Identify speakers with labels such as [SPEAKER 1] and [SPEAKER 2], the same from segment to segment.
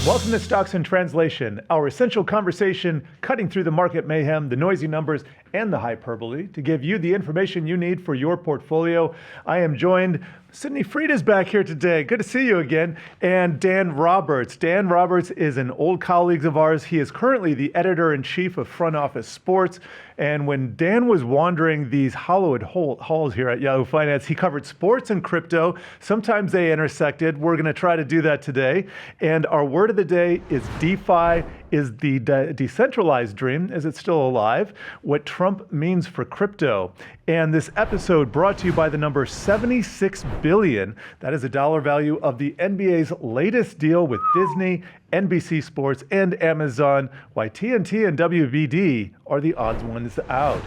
[SPEAKER 1] Welcome to Stocks in Translation, our essential conversation cutting through the market mayhem, the noisy numbers, and the hyperbole to give you the information you need for your portfolio. I am joined, Sydnee Fried is back here today. Good to see you again. And Dan Roberts. Dan Roberts is an old colleague of ours. He is currently the editor-in-chief of Front Office Sports. And when Dan was wandering these hollowed halls here at Yahoo Finance, he covered sports and crypto. Sometimes they intersected. We're going to try to do that today. And our word of the day is DeFi. Is the decentralized dream, is it still alive? What Trump means for crypto. And this episode brought to you by the number 76 billion. That is the dollar value of the NBA's latest deal with Disney, NBC Sports, and Amazon. Why TNT and WBD are the odds ones out.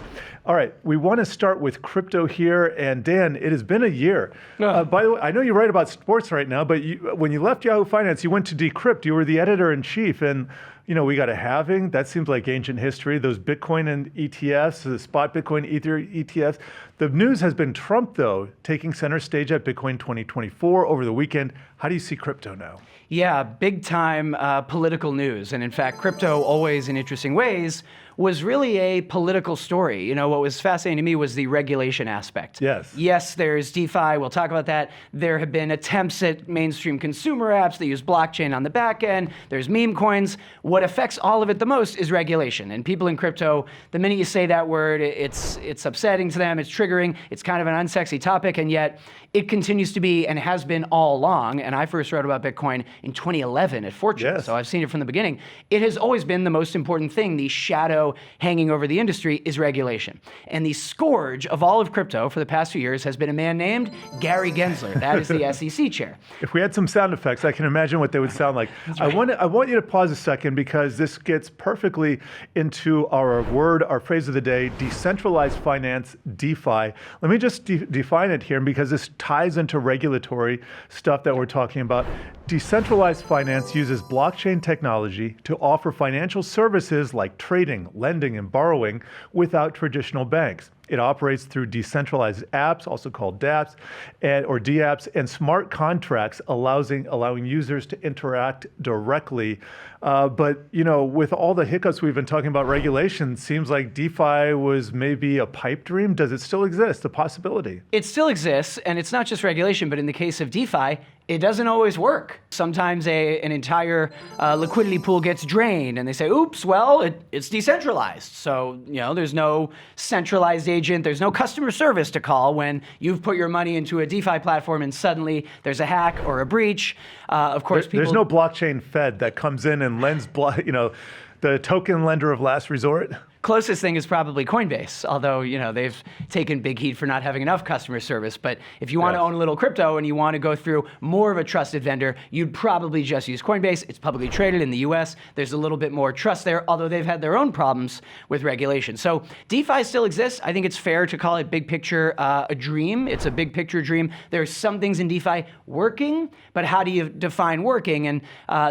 [SPEAKER 1] All right, we want to start with crypto here. And Dan, it has been a year. By the way, I know you write about sports right now, but when you left Yahoo Finance, you went to Decrypt. You were the editor-in-chief. And you know, we got a halving. That seems like ancient history. Those Bitcoin and ETFs, the spot Bitcoin Ether ETFs. The news has been Trump, though, taking center stage at Bitcoin 2024 over the weekend. How do you see crypto now?
[SPEAKER 2] Yeah, big time political news. And in fact, crypto always in interesting ways was really a political story. You know, what was fascinating to me was the regulation aspect. Yes, there's DeFi. We'll talk about that. There have been attempts at mainstream consumer apps that use blockchain on the back end. There's meme coins. What affects all of it the most is regulation. And people in crypto, the minute you say that word, it's upsetting to them. It's triggering. It's kind of an unsexy topic. And yet it continues to be and has been all along. And I first wrote about Bitcoin in 2011 at Fortune. So I've seen it from the beginning. It has always been the most important thing. The shadow hanging over the industry is regulation. And the scourge of all of crypto for the past few years has been a man named Gary Gensler. That is the SEC chair.
[SPEAKER 1] If we had some sound effects, I can imagine what they would sound like. Right. I want you to pause a second because this gets perfectly into our word, our phrase of the day, decentralized finance, DeFi. Let me just define it here because this ties into regulatory stuff that we're talking about. Decentralized finance uses blockchain technology to offer financial services like trading, lending, and borrowing without traditional banks. It operates through decentralized apps, also called dApps, or dApps, and smart contracts allowing users to interact directly. But you know, with all the hiccups we've been talking about regulation, seems like DeFi was maybe a pipe dream. Does it still exist, a possibility?
[SPEAKER 2] It still exists, and it's not just regulation, but in the case of DeFi, it doesn't always work. Sometimes an entire liquidity pool gets drained, and they say, oops, well, it's decentralized. So, you know, there's no centralized agent, there's no customer service to call when you've put your money into a DeFi platform and suddenly there's a hack or a breach. Of course,
[SPEAKER 1] there's no blockchain Fed that comes in and lends, the token lender of last resort.
[SPEAKER 2] Closest thing is probably Coinbase, although, you know, they've taken big heat for not having enough customer service. But if you want to own a little crypto and you want to go through more of a trusted vendor, you'd probably just use Coinbase. It's publicly traded in the US. There's a little bit more trust there, although they've had their own problems with regulation. So DeFi still exists. I think it's fair to call it big picture a dream. It's a big picture dream. There's some things in DeFi working, but how do you define working? And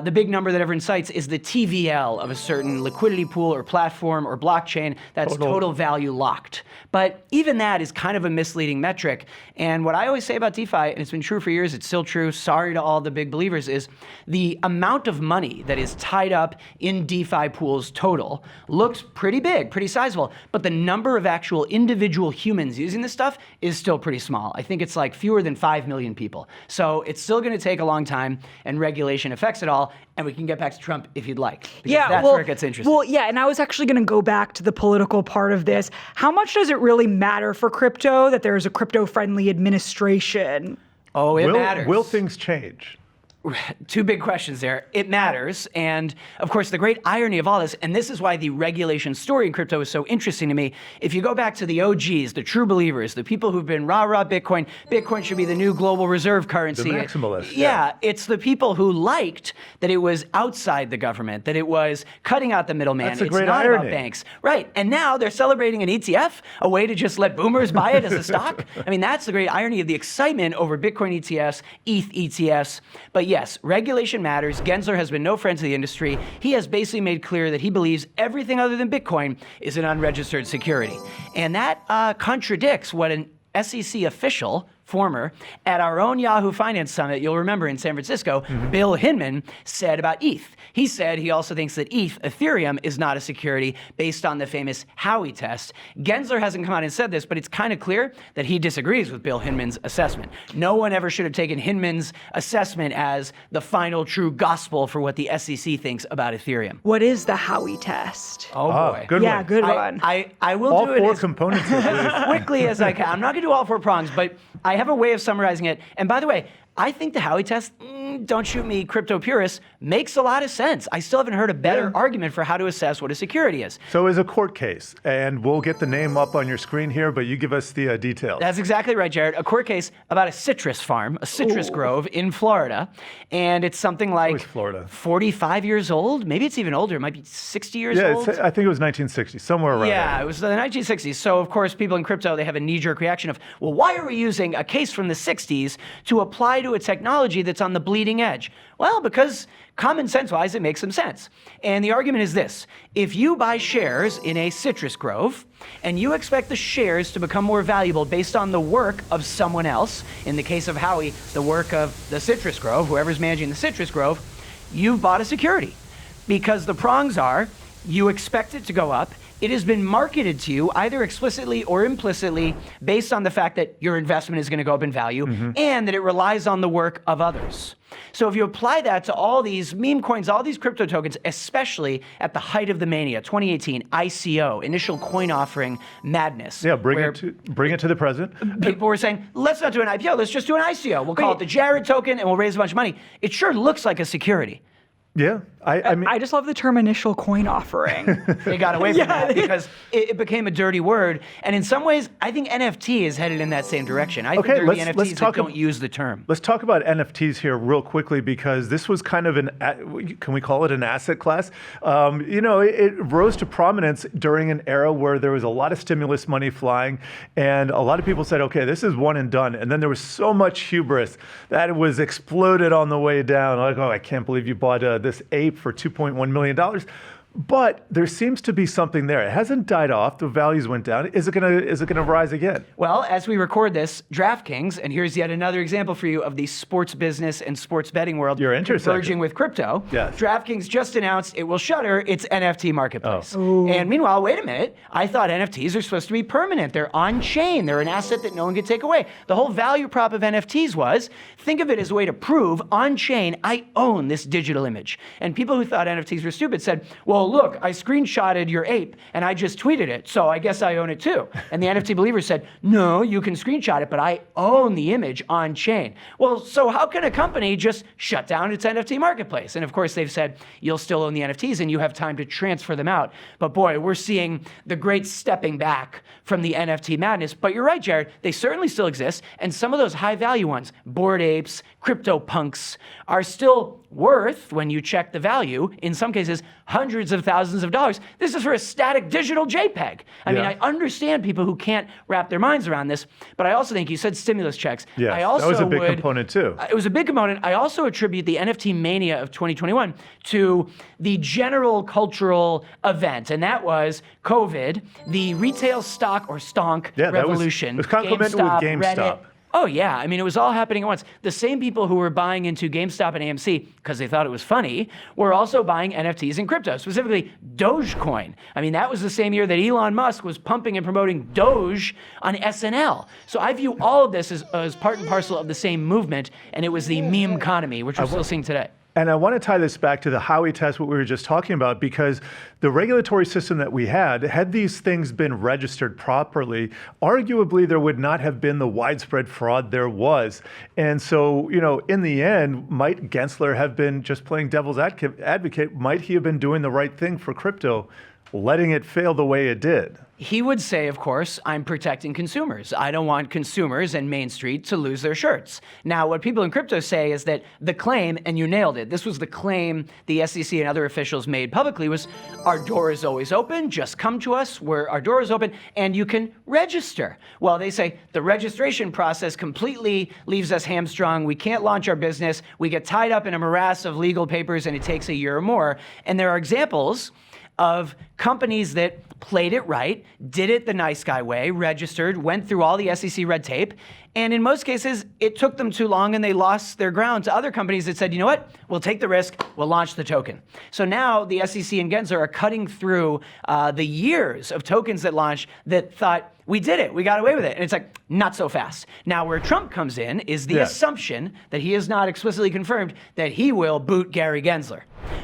[SPEAKER 2] the big number that everyone cites is the TVL of a certain liquidity pool or platform or blockchain. That's total value locked. But even that is kind of a misleading metric. And what I always say about DeFi, and it's been true for years, it's still true, sorry to all the big believers, is the amount of money that is tied up in DeFi pools total looks pretty big, pretty sizable. But the number of actual individual humans using this stuff is still pretty small. I think it's like fewer than 5 million people. So it's still going to take a long time, and regulation affects it all. And we can get back to Trump if you'd like, because that's where it gets interesting.
[SPEAKER 3] Well, yeah, and I was actually going to go back to the political part of this. How much does it really matter for crypto that there is a crypto-friendly administration?
[SPEAKER 2] Oh, it matters.
[SPEAKER 1] Will things change?
[SPEAKER 2] Two big questions there. It matters. And of course, the great irony of all this, and this is why the regulation story in crypto is so interesting to me. If you go back to the OGs, the true believers, the people who've been rah-rah Bitcoin should be the new global reserve currency.
[SPEAKER 1] The maximalists.
[SPEAKER 2] Yeah, it's the people who liked that it was outside the government, that it was cutting out the middleman.
[SPEAKER 1] That's a
[SPEAKER 2] it's
[SPEAKER 1] great
[SPEAKER 2] not
[SPEAKER 1] irony.
[SPEAKER 2] about banks. Right. And now they're celebrating an ETF, a way to just let boomers buy it as a stock. I mean, that's the great irony of the excitement over Bitcoin ETFs, ETH ETFs. But yes, regulation matters. Gensler has been no friend to the industry. He has basically made clear that he believes everything other than Bitcoin is an unregistered security. And that contradicts what an SEC official former, at our own Yahoo Finance Summit, you'll remember in San Francisco, Bill Hinman said about ETH. He said he also thinks that Ethereum, is not a security based on the famous Howey test. Gensler hasn't come out and said this, but it's kind of clear that he disagrees with Bill Hinman's assessment. No one ever should have taken Hinman's assessment as the final true gospel for what the SEC thinks about Ethereum.
[SPEAKER 3] What is the Howey test?
[SPEAKER 2] Oh boy.
[SPEAKER 1] Good
[SPEAKER 3] Yeah,
[SPEAKER 1] one.
[SPEAKER 3] good one.
[SPEAKER 2] I will
[SPEAKER 1] All
[SPEAKER 2] do it
[SPEAKER 1] four
[SPEAKER 2] as
[SPEAKER 1] components.
[SPEAKER 2] as quickly as I can. I'm not going to do all four prongs, but I have a way of summarizing it. And by the way, I think the Howey test, don't shoot me, crypto purists, makes a lot of sense. I still haven't heard a better argument for how to assess what a security is.
[SPEAKER 1] So it's a court case, and we'll get the name up on your screen here, but you give us the details.
[SPEAKER 2] That's exactly right, Jared. A court case about a citrus farm, a citrus grove in Florida. And it's something like
[SPEAKER 1] Always Florida.
[SPEAKER 2] 45 years old. Maybe it's even older. It might be 60 years
[SPEAKER 1] Yeah,
[SPEAKER 2] old.
[SPEAKER 1] I think it was 1960, somewhere around
[SPEAKER 2] Yeah,
[SPEAKER 1] there.
[SPEAKER 2] it was the 1960s. So, of course, people in crypto, they have a knee-jerk reaction of, well, why are we using a case from the 60s to apply to a technology that's on the bleeding edge? Well, because common sense-wise, it makes some sense. And the argument is this. If you buy shares in a citrus grove and you expect the shares to become more valuable based on the work of someone else, in the case of Howey, the work of the citrus grove, whoever's managing the citrus grove, you've bought a security. Because the prongs are, you expect it to go up. It has been marketed to you either explicitly or implicitly based on the fact that your investment is going to go up in value and that it relies on the work of others. So if you apply that to all these meme coins, all these crypto tokens, especially at the height of the mania, 2018, ICO, initial coin offering madness.
[SPEAKER 1] Yeah, bring it to the present.
[SPEAKER 2] People were saying, let's not do an IPO, let's just do an ICO. We'll call it the Jared token and we'll raise a bunch of money. It sure looks like a security.
[SPEAKER 1] Yeah, I mean,
[SPEAKER 3] I just love the term initial coin offering.
[SPEAKER 2] They got away from that because it became a dirty word. And in some ways, I think NFT is headed in that same direction. I think there are the NFTs that don't use the term.
[SPEAKER 1] Let's talk about NFTs here real quickly because this was kind of can we call it an asset class? It rose to prominence during an era where there was a lot of stimulus money flying and a lot of people said, okay, this is one and done. And then there was so much hubris that it was exploded on the way down. Like, oh, I can't believe you bought this ape for $2.1 million. But there seems to be something there. It hasn't died off. The values went down. Is it gonna rise again?
[SPEAKER 2] Well, as we record this, DraftKings, and here's yet another example for you of the sports business and sports betting world converging with crypto.
[SPEAKER 1] Yes.
[SPEAKER 2] DraftKings just announced it will shutter its NFT marketplace. And meanwhile, wait a minute, I thought NFTs are supposed to be permanent. They're on-chain. They're an asset that no one can take away. The whole value prop of NFTs was, think of it as a way to prove on-chain, I own this digital image. And people who thought NFTs were stupid said, well, look, I screenshotted your ape and I just tweeted it, so I guess I own it too. And the NFT believers said, no, you can screenshot it, but I own the image on chain. Well, so how can a company just shut down its NFT marketplace? And of course, they've said, you'll still own the NFTs and you have time to transfer them out. But boy, we're seeing the great stepping back from the NFT madness. But you're right, Jared, they certainly still exist. And some of those high value ones, Bored Apes, CryptoPunks, are still worth, when you check the value, in some cases, hundreds of thousands of dollars. This is for a static digital JPEG. I mean, I understand people who can't wrap their minds around this, but I also think, you said stimulus checks.
[SPEAKER 1] Yes,
[SPEAKER 2] I also
[SPEAKER 1] that was a big component too.
[SPEAKER 2] It was a big component. I also attribute the NFT mania of 2021 to the general cultural event, and that was COVID, the retail stock or stonk revolution.
[SPEAKER 1] It was concomitant with GameStop.
[SPEAKER 2] Reddit. Oh, yeah. I mean, it was all happening at once. The same people who were buying into GameStop and AMC because they thought it was funny were also buying NFTs and crypto, specifically Dogecoin. I mean, that was the same year that Elon Musk was pumping and promoting Doge on SNL. So I view all of this as part and parcel of the same movement, and it was the meme economy, which we're still seeing today.
[SPEAKER 1] And I want to tie this back to the Howey test, what we were just talking about, because the regulatory system that we had these things been registered properly, arguably there would not have been the widespread fraud there was. And so, in the end, might Gensler have been just playing devil's advocate? Might he have been doing the right thing for crypto, letting it fail the way it did?
[SPEAKER 2] He would say, of course, I'm protecting consumers. I don't want consumers and Main Street to lose their shirts. Now, what people in crypto say is that the claim, and you nailed it, this was the claim the SEC and other officials made publicly, was our door is always open, just come to us, our door is open, and you can register. Well, they say the registration process completely leaves us hamstrung. We can't launch our business. We get tied up in a morass of legal papers, and it takes a year or more. And there are examples of companies that played it right, did it the nice guy way, registered, went through all the SEC red tape, and in most cases, it took them too long and they lost their ground to other companies that said, you know what, we'll take the risk, we'll launch the token. So now the SEC and Gensler are cutting through the years of tokens that launched that thought, we did it, we got away with it. And it's like, not so fast. Now where Trump comes in is the assumption that he has not explicitly confirmed that he will boot Gary Gensler.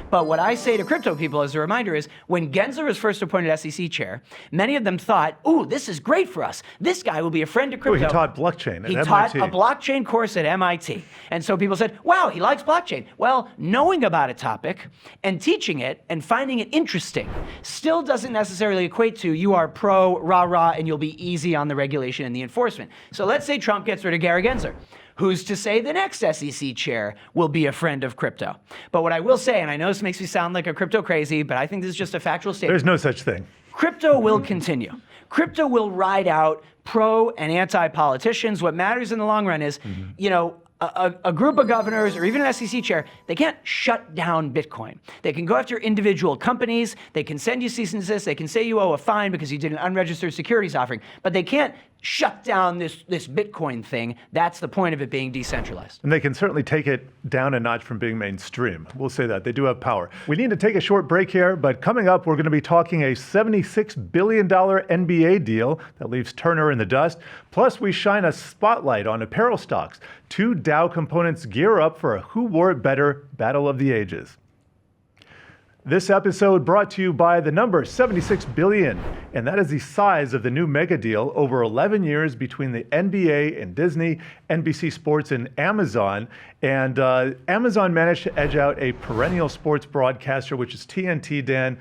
[SPEAKER 2] But what I say to crypto people as a reminder is, when Gensler was first appointed SEC chair, many of them thought, ooh, this is great for us. This guy will be a friend to crypto.
[SPEAKER 1] Oh, he taught blockchain at MIT.
[SPEAKER 2] He taught a blockchain course at MIT. And so people said, wow, he likes blockchain. Well, knowing about a topic and teaching it and finding it interesting still doesn't necessarily equate to you are pro, rah-rah, and you'll be easy on the regulation and the enforcement. So let's say Trump gets rid of Gary Gensler. Who's to say the next SEC chair will be a friend of crypto? But what I will say, and I know this makes me sound like a crypto crazy, but I think this is just a factual statement.
[SPEAKER 1] There's no such thing.
[SPEAKER 2] Crypto will continue. Crypto will ride out pro and anti-politicians. What matters in the long run is, you know, a group of governors or even an SEC chair, they can't shut down Bitcoin. They can go after individual companies. They can send you cease and desist. They can say you owe a fine because you did an unregistered securities offering, but they can't shut down this Bitcoin thing. That's the point of it being decentralized.
[SPEAKER 1] And they can certainly take it down a notch from being mainstream. We'll say that. They do have power. We need to take a short break here, but coming up, we're going to be talking a $76 billion NBA deal that leaves Turner in the dust. Plus, we shine a spotlight on apparel stocks. 2 Dow components gear up for a who wore it better battle of the ages. This episode brought to you by the number 76 billion, and that is the size of the new mega deal over 11 years between the NBA and Disney, NBC Sports and Amazon. And Amazon managed to edge out a perennial sports broadcaster, which is TNT, Dan.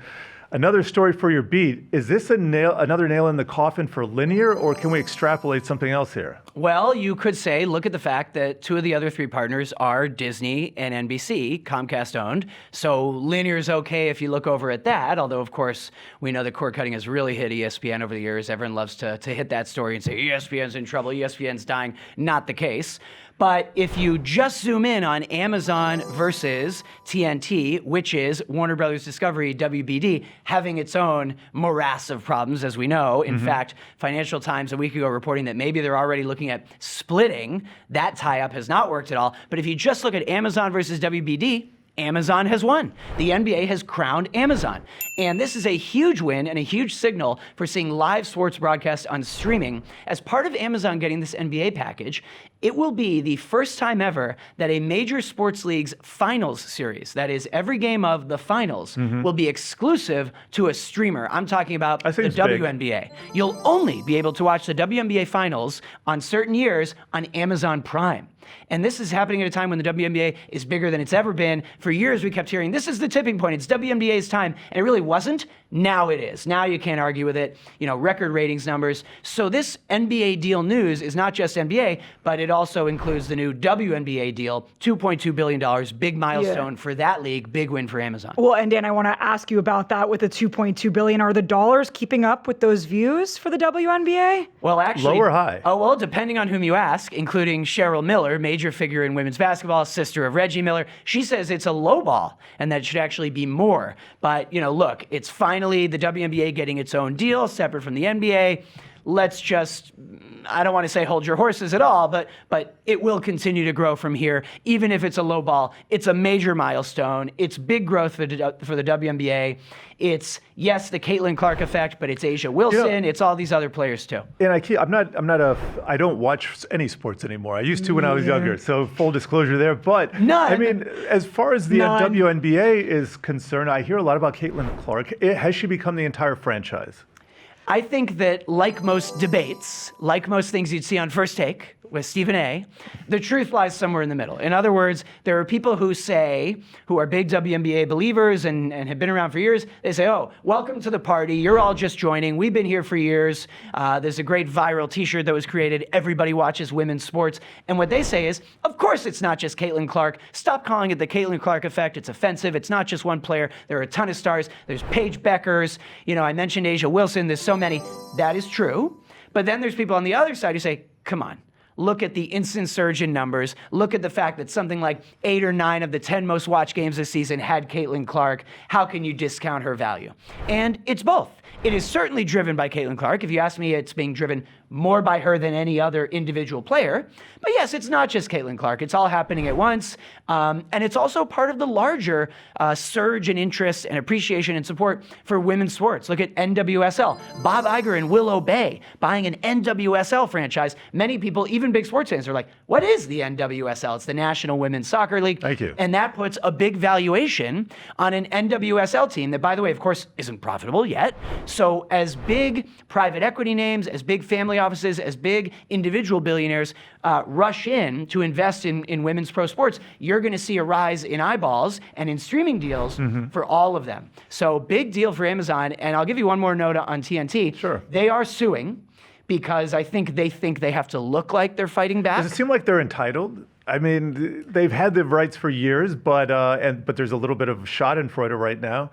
[SPEAKER 1] Another story for your beat. Is this another nail in the coffin for linear, or can we extrapolate something else here?
[SPEAKER 2] Well, you could say, look at the fact that 2 of the other 3 partners are Disney and NBC, Comcast owned. So linear is okay if you look over at that, although of course we know that cord cutting has really hit ESPN over the years. Everyone loves to hit that story and say ESPN's in trouble, ESPN's dying. Not the case. But if you just zoom in on Amazon versus TNT, which is Warner Brothers Discovery, WBD, having its own morass of problems, as we know. In fact, Financial Times a week ago reporting that maybe they're already looking at splitting. That tie-up has not worked at all. But if you just look at Amazon versus WBD, Amazon has won. The NBA has crowned Amazon. And this is a huge win and a huge signal for seeing live sports broadcast on streaming. As part of Amazon getting this NBA package, it will be the first time ever that a major sports league's finals series, that is every game of the finals, will be exclusive to a streamer. I'm talking about the WNBA. You'll only be able to watch the WNBA finals on certain years on Amazon Prime. And this is happening at a time when the WNBA is bigger than it's ever been. For years, we kept hearing, this is the tipping point. It's WNBA's time. And it really wasn't. Now it is. Now you can't argue with it. You know, record ratings numbers. So this NBA deal news is not just NBA, but it also includes the new WNBA deal, $2.2 billion, big milestone for that league, big win for Amazon.
[SPEAKER 3] Well, and Dan, I want to ask you about that with the $2.2 billion. Are the dollars keeping up with those views for the WNBA?
[SPEAKER 2] Well, actually.
[SPEAKER 1] Low or high?
[SPEAKER 2] Oh, well, depending on whom you ask, including Cheryl Miller, major figure in women's basketball, sister of Reggie Miller. She says it's a low ball and that it should actually be more. But, you know, look, it's finally the WNBA getting its own deal separate from the NBA. Let's just, I don't want to say hold your horses at all, but it will continue to grow from here. Even if it's a low ball, it's a major milestone. It's big growth for the WNBA. It's, yes, the Caitlin Clark effect, but it's Asia Wilson. It's all these other players too.
[SPEAKER 1] And I don't watch any sports anymore. I used to when I was younger, so full disclosure there. But
[SPEAKER 2] None.
[SPEAKER 1] I mean, as far as the WNBA is concerned, I hear a lot about Caitlin Clark. Has she become the entire franchise?
[SPEAKER 2] I think that, like most debates, like most things you'd see on First Take with Stephen A., the truth lies somewhere in the middle. In other words, there are people who are big WNBA believers and have been around for years. They say, oh, welcome to the party. You're all just joining. We've been here for years. There's a great viral t-shirt that was created. Everybody watches women's sports. And what they say is, of course it's not just Caitlin Clark. Stop calling it the Caitlin Clark effect. It's offensive. It's not just one player. There are a ton of stars. There's Paige Beckers. You know, I mentioned Asia Wilson. There's so many. That is true. But then there's people on the other side who say, come on. look at the instant surge in numbers, look at the fact that something like 8 or 9 of the 10 most watched games this season had Caitlin Clark. How can you discount her value? And it's both. It is certainly driven by Caitlin Clark. If you ask me, it's being driven more by her than any other individual player. But yes, it's not just Caitlin Clark. It's all happening at once. And it's also part of the larger surge in interest and appreciation and support for women's sports. Look at NWSL. Bob Iger and Willow Bay buying an NWSL franchise. Many people, even big sports fans, are like, what is the NWSL? It's the National Women's Soccer League.
[SPEAKER 1] Thank you.
[SPEAKER 2] And that puts a big valuation on an NWSL team that, by the way, of course, isn't profitable yet. So as big private equity names, as big family offices, as big individual billionaires rush in to invest in women's pro sports, you're going to see a rise in eyeballs and in streaming deals for all of them. So big deal for Amazon. And I'll give you one more note on TNT.
[SPEAKER 1] Sure.
[SPEAKER 2] They are suing because I think they have to look like they're fighting back.
[SPEAKER 1] Does it seem like they're entitled? I mean, they've had the rights for years, but there's a little bit of schadenfreude right now.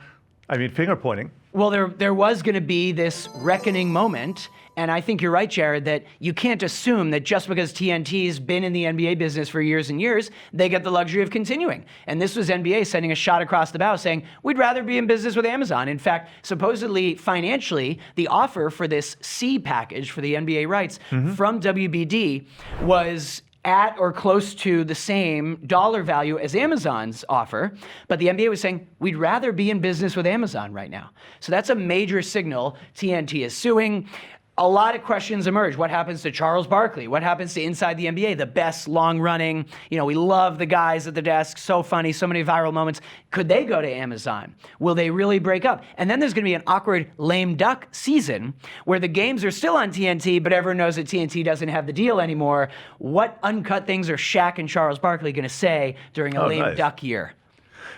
[SPEAKER 1] I mean, finger pointing.
[SPEAKER 2] Well, there was going to be this reckoning moment, and I think you're right, Jared, that you can't assume that just because TNT's been in the NBA business for years and years, they get the luxury of continuing. And this was NBA sending a shot across the bow saying, we'd rather be in business with Amazon. In fact, supposedly, financially, the offer for this C package for the NBA rights from WBD was at or close to the same dollar value as Amazon's offer. But the NBA was saying, we'd rather be in business with Amazon right now. So that's a major signal. TNT is suing. A lot of questions emerge. What happens to Charles Barkley? What happens to Inside the NBA, the best long-running, we love the guys at the desk, so funny, so many viral moments. Could they go to Amazon? Will they really break up? And then there's going to be an awkward lame duck season where the games are still on TNT, but everyone knows that TNT doesn't have the deal anymore. What uncut things are Shaq and Charles Barkley going to say during a lame duck year?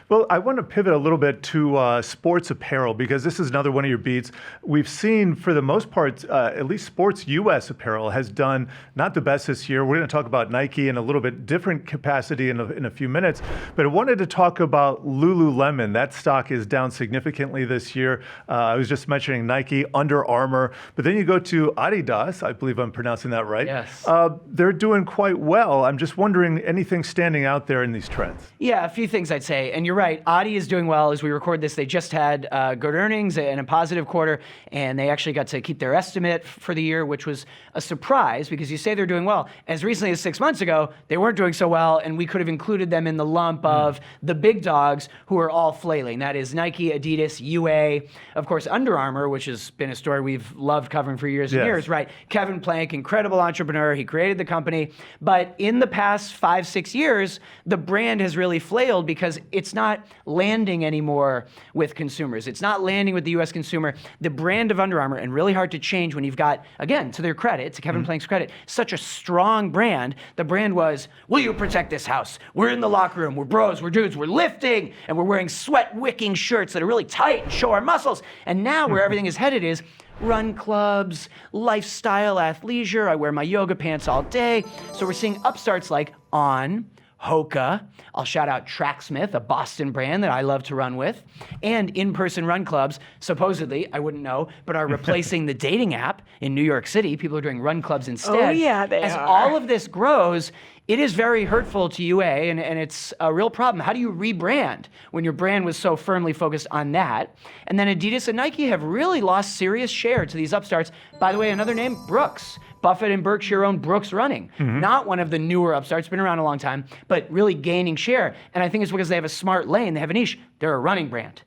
[SPEAKER 1] Well, I want to pivot a little bit to sports apparel, because this is another one of your beats. We've seen, for the most part, at least sports U.S. apparel has done not the best this year. We're going to talk about Nike in a little bit different capacity in a few minutes. But I wanted to talk about Lululemon. That stock is down significantly this year. I was just mentioning Nike, Under Armour. But then you go to Adidas. I believe I'm pronouncing that right.
[SPEAKER 2] Yes.
[SPEAKER 1] They're doing quite well. I'm just wondering, anything standing out there in these trends?
[SPEAKER 2] Yeah, a few things I'd say. And you're right. Adi is doing well. As we record this, they just had good earnings and a positive quarter, and they actually got to keep their estimate for the year, which was a surprise because you say they're doing well. As recently as 6 months ago, they weren't doing so well, and we could have included them in the lump of the big dogs who are all flailing. That is Nike, Adidas, UA, of course, Under Armour, which has been a story we've loved covering for years and years, right? Kevin Plank, incredible entrepreneur. He created the company. But in the past 5-6 years, the brand has really flailed because it's not landing anymore with consumers. It's not landing with the U.S. consumer. The brand of Under Armour, and really hard to change when you've got, again, to their credit, to Kevin Plank's credit, such a strong brand. The brand was, will you protect this house? We're in the locker room. We're bros. We're dudes. We're lifting. And we're wearing sweat-wicking shirts that are really tight and show our muscles. And now where everything is headed is run clubs, lifestyle, athleisure. I wear my yoga pants all day. So we're seeing upstarts like On, Hoka. I'll shout out Tracksmith, a Boston brand that I love to run with. And in-person run clubs, supposedly, I wouldn't know, but are replacing the dating app in New York City. People are doing run clubs instead.
[SPEAKER 3] Oh, yeah, they
[SPEAKER 2] As
[SPEAKER 3] are.
[SPEAKER 2] all of this grows, it is very hurtful to UA, and it's a real problem. How do you rebrand when your brand was so firmly focused on that? And then Adidas and Nike have really lost serious share to these upstarts. By the way, another name, Brooks. Buffett and Berkshire own Brooks Running. Not one of the newer upstarts, been around a long time, but really gaining share. And I think it's because they have a smart lane, they have a niche. They're a running brand.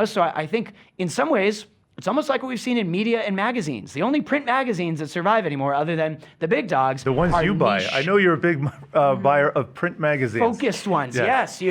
[SPEAKER 2] So I think in some ways, it's almost like what we've seen in media and magazines. The only print magazines that survive anymore, other than the big dogs,
[SPEAKER 1] The ones
[SPEAKER 2] are
[SPEAKER 1] you buy.
[SPEAKER 2] niche.
[SPEAKER 1] I know you're a big buyer of print magazines.
[SPEAKER 2] Focused ones, yes.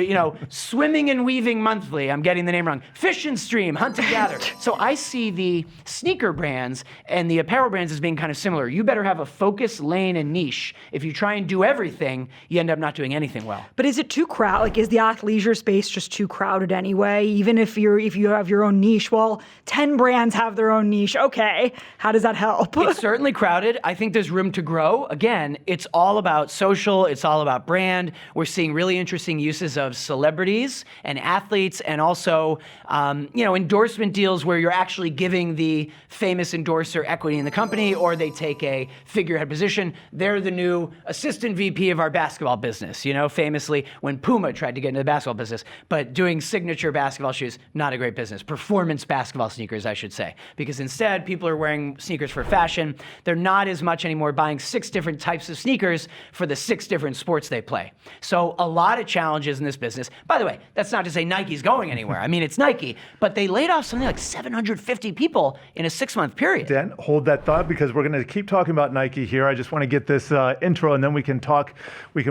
[SPEAKER 2] Swimming and Weaving Monthly, I'm getting the name wrong. Fish and Stream, Hunt and Gather. So I see the sneaker brands and the apparel brands as being kind of similar. You better have a focus, lane, and niche. If you try and do everything, you end up not doing anything well.
[SPEAKER 3] But is it too crowded? Like, is the athleisure space just too crowded anyway? Even if you have your own niche, well, 10 brands brands have their own niche. Okay, how does that help?
[SPEAKER 2] It's certainly crowded. I think there's room to grow. Again, it's all about social. It's all about brand. We're seeing really interesting uses of celebrities and athletes, and also, endorsement deals where you're actually giving the famous endorser equity in the company, or they take a figurehead position. They're the new assistant VP of our basketball business. Famously when Puma tried to get into the basketball business, but doing signature basketball shoes, not a great business. Performance basketball sneakers, I should say, because instead people are wearing sneakers for fashion. They're not as much anymore buying 6 different types of sneakers for the 6 different sports they play. So a lot of challenges in this business. By the way, that's not to say Nike's going anywhere. I mean, it's Nike, but they laid off something like 750 people in a 6-month period.
[SPEAKER 1] Dan, hold that thought, because we're going to keep talking about Nike here. I just want to get this intro, and then we can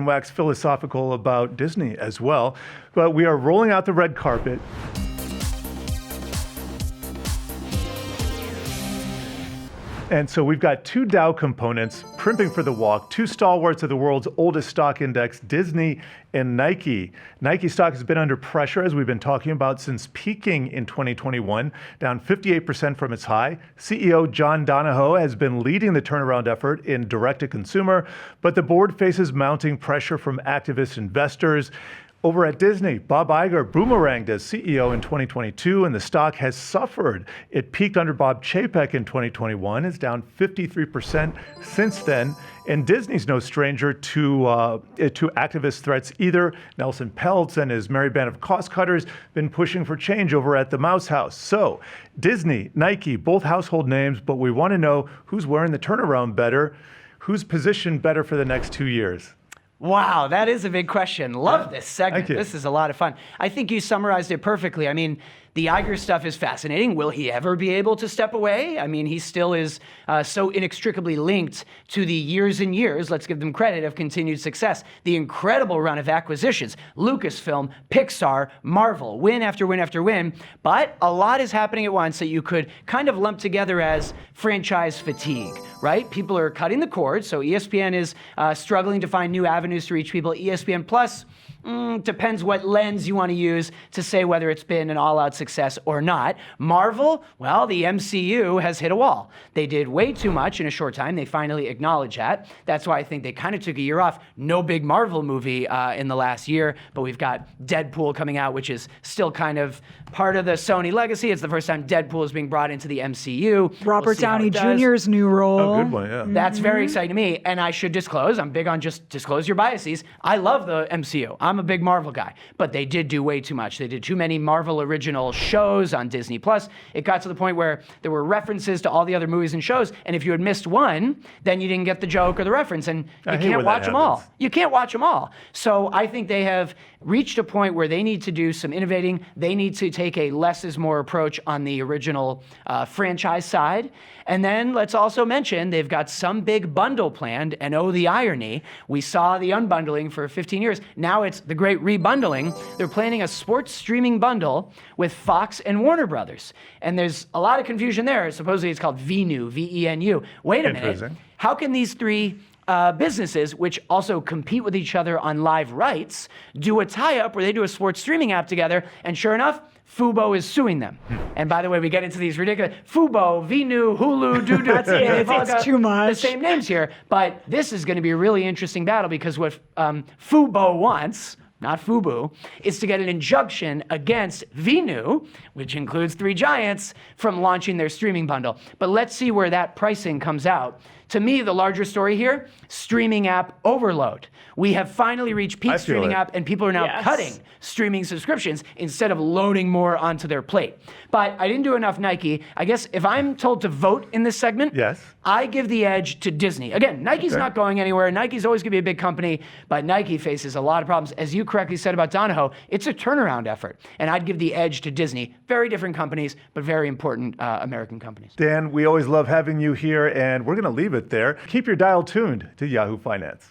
[SPEAKER 1] wax philosophical about Disney as well. But we are rolling out the red carpet. And so we've got 2 Dow components primping for the walk, 2 stalwarts of the world's oldest stock index, Disney and Nike. Nike stock has been under pressure, as we've been talking about, since peaking in 2021, down 58% from its high. CEO John Donahoe has been leading the turnaround effort in direct-to-consumer, but the board faces mounting pressure from activist investors. Over at Disney, Bob Iger boomeranged as CEO in 2022, and the stock has suffered. It peaked under Bob Chapek in 2021. It's down 53% since then. And Disney's no stranger to activist threats either. Nelson Peltz and his merry band of cost cutters been pushing for change over at the Mouse House. So Disney, Nike, both household names, but we want to know who's wearing the turnaround better, who's positioned better for the next 2 years.
[SPEAKER 2] Wow, that is a big question. Love this segment.
[SPEAKER 1] Thank you.
[SPEAKER 2] This is a lot of fun. I think you summarized it perfectly. I mean, the Iger stuff is fascinating. Will he ever be able to step away? I mean, he still is so inextricably linked to the years and years, let's give them credit, of continued success. The incredible run of acquisitions, Lucasfilm, Pixar, Marvel, win after win after win. But a lot is happening at once that you could kind of lump together as franchise fatigue, right? People are cutting the cord. So ESPN is struggling to find new avenues to reach people. ESPN Plus, depends what lens you want to use to say whether it's been an all-out success or not. Marvel, well, the MCU has hit a wall. They did way too much in a short time. They finally acknowledge that. That's why I think they kind of took a year off. No big Marvel movie in the last year, but we've got Deadpool coming out, which is still kind of part of the Sony legacy. It's the first time Deadpool is being brought into the MCU.
[SPEAKER 3] Robert Downey Jr.'s new role.
[SPEAKER 1] Oh, good one, yeah.
[SPEAKER 2] That's very exciting to me. And I should disclose, I'm big on just disclose your biases. I love the MCU. I'm a big Marvel guy, but they did do way too much. They did too many Marvel original shows on Disney Plus. It got to the point where there were references to all the other movies and shows, and if you had missed one, then you didn't get the joke or the reference, and you can't watch them all. You can't watch them all. So I think they have reached a point where they need to do some innovating. They need to take a less is more approach on the original franchise side. And then let's also mention they've got some big bundle planned, and oh, the irony. We saw the unbundling for 15 years. Now it's the great rebundling. They're planning a sports streaming bundle with Fox and Warner Brothers. And there's a lot of confusion there. Supposedly it's called VNU, V-E-N-U. Wait a minute. How can these 3 businesses, which also compete with each other on live rights, do a tie-up where they do a sports streaming app together? And sure enough, Fubo is suing them. And by the way, we get into these ridiculous Fubo, Vinu, Hulu, Dudu.
[SPEAKER 3] It's too much.
[SPEAKER 2] The same names here. But this is going to be a really interesting battle, because what Fubo wants, not Fubu, is to get an injunction against Vinu, which includes 3 giants, from launching their streaming bundle. But let's see where that pricing comes out. To me, the larger story here, streaming app overload. We have finally reached peak streaming app, and people are now cutting streaming subscriptions instead of loading more onto their plate. But I didn't do enough Nike. I guess if I'm told to vote in this segment, I give the edge to Disney. Again, Nike's not going anywhere. Nike's always going to be a big company, but Nike faces a lot of problems. As you correctly said about Donahoe, it's a turnaround effort, and I'd give the edge to Disney. Very different companies, but very important American companies.
[SPEAKER 1] Dan, we always love having you here, and we're going to leave it there. Keep your dial tuned to Yahoo Finance.